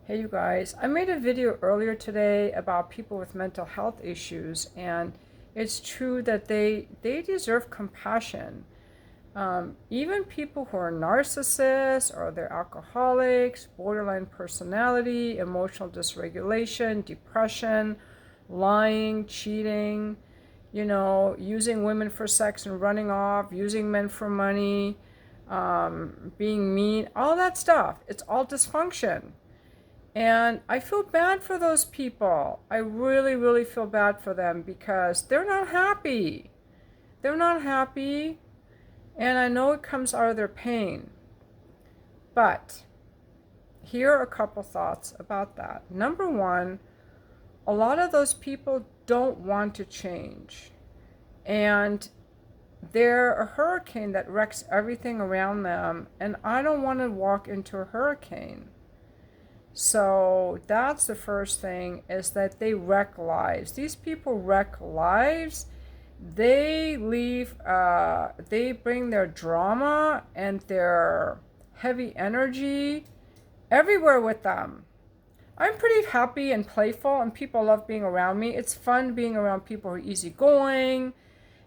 Hey you guys, I made a video earlier today about people with mental health issues, and it's true that they deserve compassion. Even people who are narcissists or they're alcoholics, borderline personality, emotional dysregulation, depression, lying, cheating, using women for sex and running off, using men for money, being mean, all that stuff. It's all dysfunction. And I feel bad for those people. I really, really feel bad for them because they're not happy. They're not happy, and I know it comes out of their pain. But here are a couple thoughts about that. Number one, a lot of those people don't want to change. And they're a hurricane that wrecks everything around them, and I don't want to walk into a hurricane. So that's the first thing, is that they wreck lives. These people wreck lives. They bring their drama and their heavy energy everywhere with them. I'm pretty happy and playful, and people love being around me. It's fun being around people who are easygoing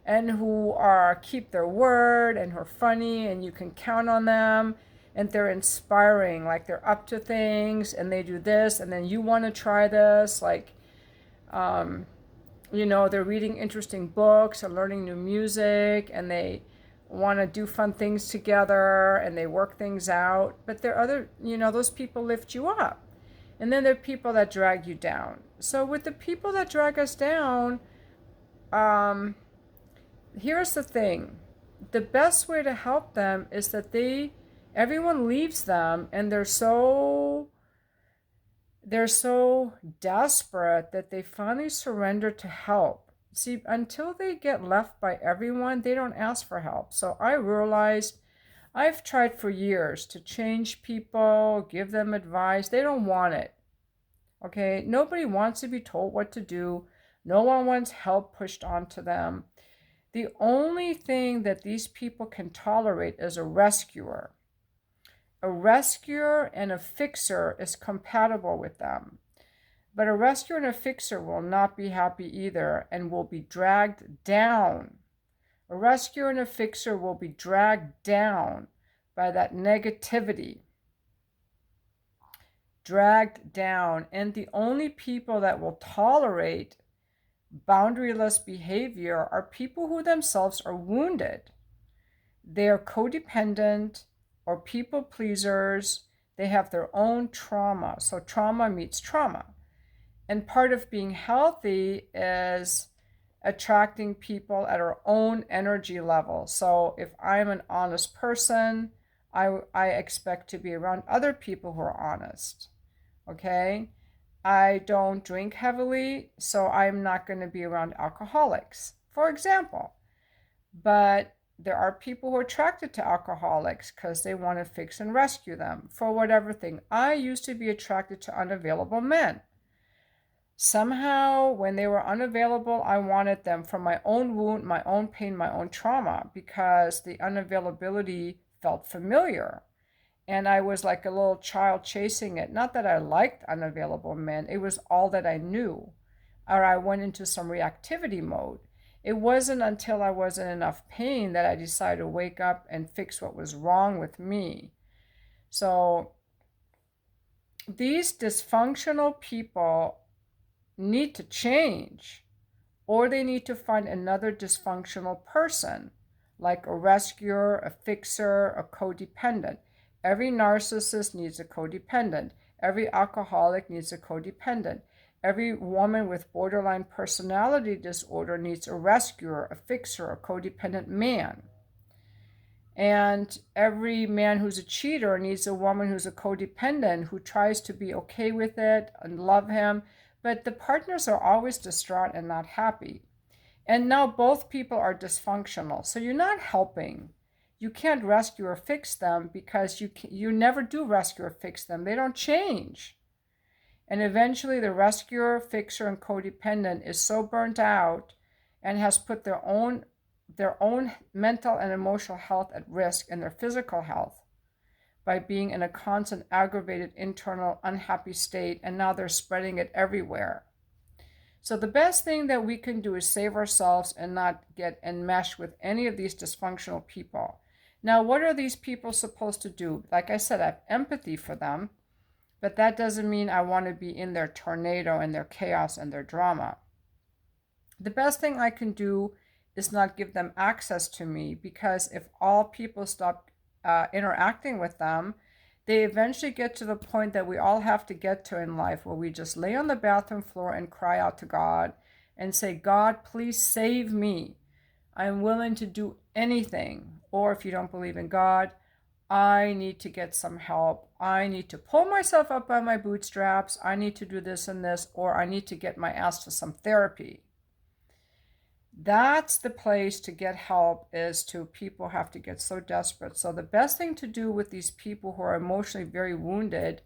and who are keep their word and who are funny and you can count on them, and they're inspiring, like they're up to things and they do this and then you want to try this, like they're reading interesting books and learning new music, and they want to do fun things together and they work things out. But there are other, those people lift you up. And then there are people that drag you down. So with the people that drag us down, here's the thing. The best way to help them is that everyone leaves them, and they're so desperate that they finally surrender to help. See, until they get left by everyone, they don't ask for help. So I realized I've tried for years to change people, give them advice. They don't want it. Okay? Nobody wants to be told what to do. No one wants help pushed onto them. The only thing that these people can tolerate is a rescuer. A rescuer and a fixer is compatible with them. But a rescuer and a fixer will not be happy either and will be dragged down. A rescuer and a fixer will be dragged down by that negativity. Dragged down. And the only people that will tolerate boundaryless behavior are people who themselves are wounded. They are codependent or people pleasers. They have their own trauma. So trauma meets trauma. And part of being healthy is attracting people at our own energy level. So if I'm an honest person, I expect to be around other people who are honest. Okay? I don't drink heavily, so I'm not going to be around alcoholics, for example. But there are people who are attracted to alcoholics because they want to fix and rescue them for whatever thing. I used to be attracted to unavailable men. Somehow, when they were unavailable, I wanted them from my own wound, my own pain, my own trauma, because the unavailability felt familiar. And I was like a little child chasing it. Not that I liked unavailable men, it was all that I knew. Or I went into some reactivity mode. It wasn't until I was in enough pain that I decided to wake up and fix what was wrong with me. So these dysfunctional people need to change, or they need to find another dysfunctional person, like a rescuer, a fixer, a codependent. Every narcissist needs a codependent. Every alcoholic needs a codependent. Every woman with borderline personality disorder needs a rescuer, a fixer, a codependent man. And every man who's a cheater needs a woman who's a codependent who tries to be okay with it and love him. But the partners are always distraught and not happy. And now both people are dysfunctional. So you're not helping. You can't rescue or fix them because you never do rescue or fix them. They don't change. And eventually the rescuer, fixer, and codependent is so burnt out and has put their own mental and emotional health at risk and their physical health by being in a constant aggravated internal unhappy state, and now they're spreading it everywhere. So the best thing that we can do is save ourselves and not get enmeshed with any of these dysfunctional people. Now, what are these people supposed to do? Like I said, I have empathy for them, but that doesn't mean I want to be in their tornado and their chaos and their drama. The best thing I can do is not give them access to me, because if all people stop interacting with them, they eventually get to the point that we all have to get to in life, where we just lay on the bathroom floor and cry out to God and say, God, please save me. I'm willing to do anything. Or if you don't believe in God, I need to get some help. I need to pull myself up by my bootstraps. I need to do this and this, or I need to get my ass to some therapy. That's the place to get help, is to people have to get so desperate. So the best thing to do with these people who are emotionally very wounded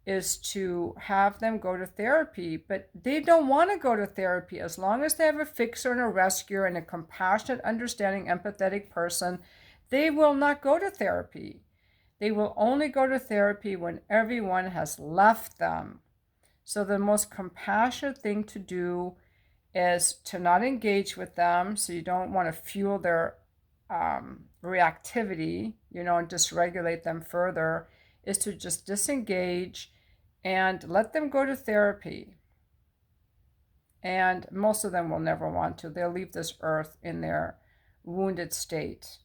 is to have them go to therapy. But they don't want to go to therapy. As long as they have a fixer and a rescuer and a compassionate, understanding, empathetic person, they will not go to therapy. They will only go to therapy when everyone has left them. So the most compassionate thing to do is to not engage with them, so you don't want to fuel their reactivity, and dysregulate them further, is to just disengage and let them go to therapy. And most of them will never want to. They'll leave this earth in their wounded state.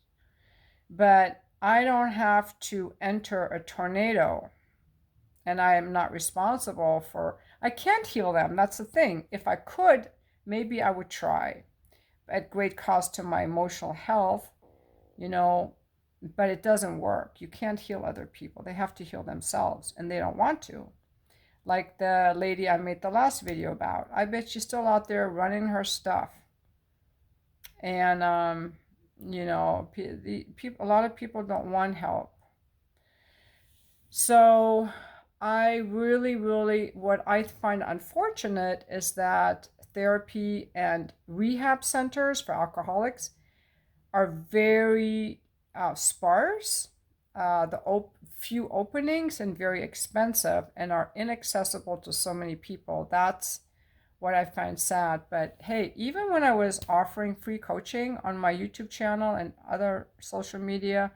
But I don't have to enter a tornado, and I am not responsible for, I can't heal them. That's the thing. If I could, maybe I would try, at great cost to my emotional health, but it doesn't work. You can't heal other people. They have to heal themselves, and they don't want to. Like the lady I made the last video about. I bet she's still out there running her stuff. And, a lot of people don't want help. So I really, really, what I find unfortunate is that therapy and rehab centers for alcoholics are very sparse, few openings, and very expensive, and are inaccessible to so many people. That's what I find sad. But hey, even when I was offering free coaching on my YouTube channel and other social media,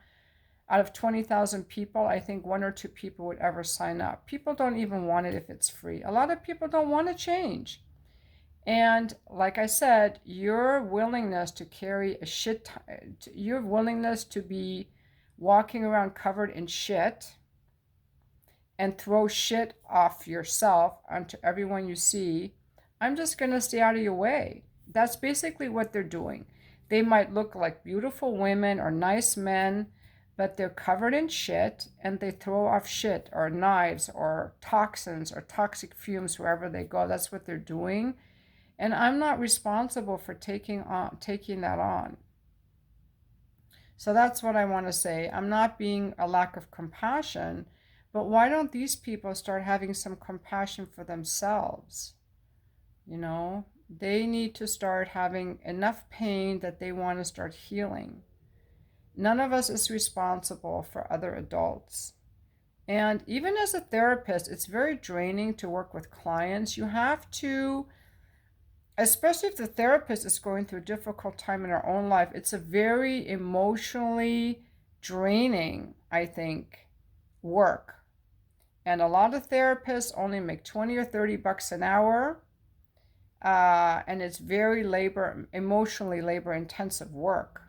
out of 20,000 people, I think 1 or 2 people would ever sign up. People don't even want it if it's free. A lot of people don't want to change. And like I said, your willingness to carry your willingness to be walking around covered in shit and throw shit off yourself onto everyone you see, I'm just going to stay out of your way. That's basically what they're doing. They might look like beautiful women or nice men, but they're covered in shit, and they throw off shit or knives or toxins or toxic fumes wherever they go. That's what they're doing. And I'm not responsible for taking that on. So that's what I want to say. I'm not being a lack of compassion, but why don't these people start having some compassion for themselves? They need to start having enough pain that they want to start healing. None of us is responsible for other adults. And even as a therapist, it's very draining to work with clients. You have to, especially if the therapist is going through a difficult time in her own life, it's a very emotionally draining, I think, work. And a lot of therapists only make 20 or 30 bucks an hour. And it's very emotionally labor intensive work.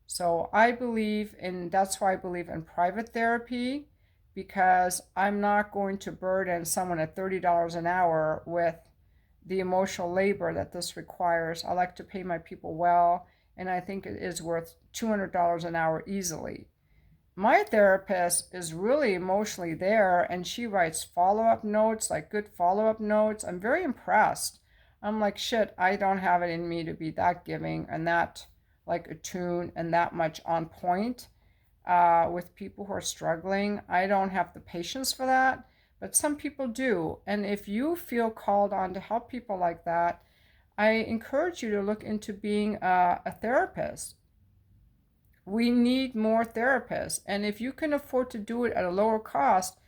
So that's why I believe in private therapy, because I'm not going to burden someone at $30 an hour with the emotional labor that this requires. I like to pay my people well, and I think it is worth $200 an hour easily. My therapist is really emotionally there, and she writes follow-up notes, like good follow-up notes. I'm very impressed. I'm like, shit, I don't have it in me to be that giving and that like attuned and that much on point with people who are struggling. I don't have the patience for that, but some people do. And if you feel called on to help people like that, I encourage you to look into being a therapist. we need more therapists. And if you can afford to do it at a lower cost,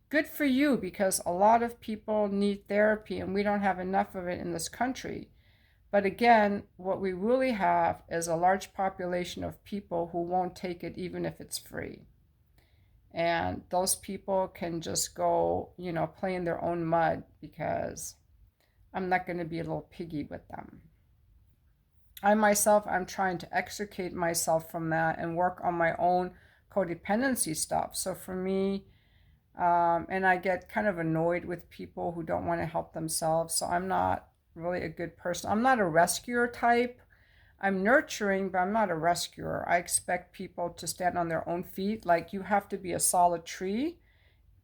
good for you, because a lot of people need therapy and we don't have enough of it in this country. But again, what we really have is a large population of people who won't take it even if it's free. And those people can just go, play in their own mud, because I'm not going to be a little piggy with them. I'm trying to extricate myself from that and work on my own codependency stuff. So for me, and I get kind of annoyed with people who don't want to help themselves. So I'm not really a good person. I'm not a rescuer type. I'm nurturing, but I'm not a rescuer. I expect people to stand on their own feet. Like, you have to be a solid tree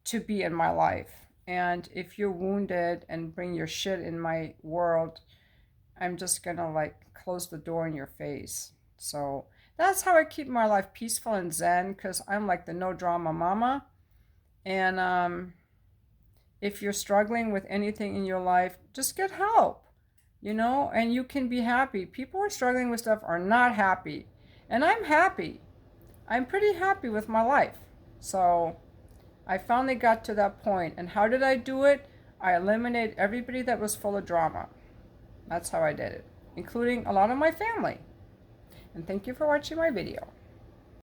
to be in my life. And if you're wounded and bring your shit in my world, I'm just gonna close the door in your face. So that's how I keep my life peaceful and zen, because I'm like the no drama mama. And if you're struggling with anything in your life, just get help, and you can be happy. People who are struggling with stuff are not happy. And I'm happy. I'm pretty happy with my life. So I finally got to that point. And how did I do it? I eliminated everybody that was full of drama. That's how I did it, including a lot of my family. And thank you for watching my video.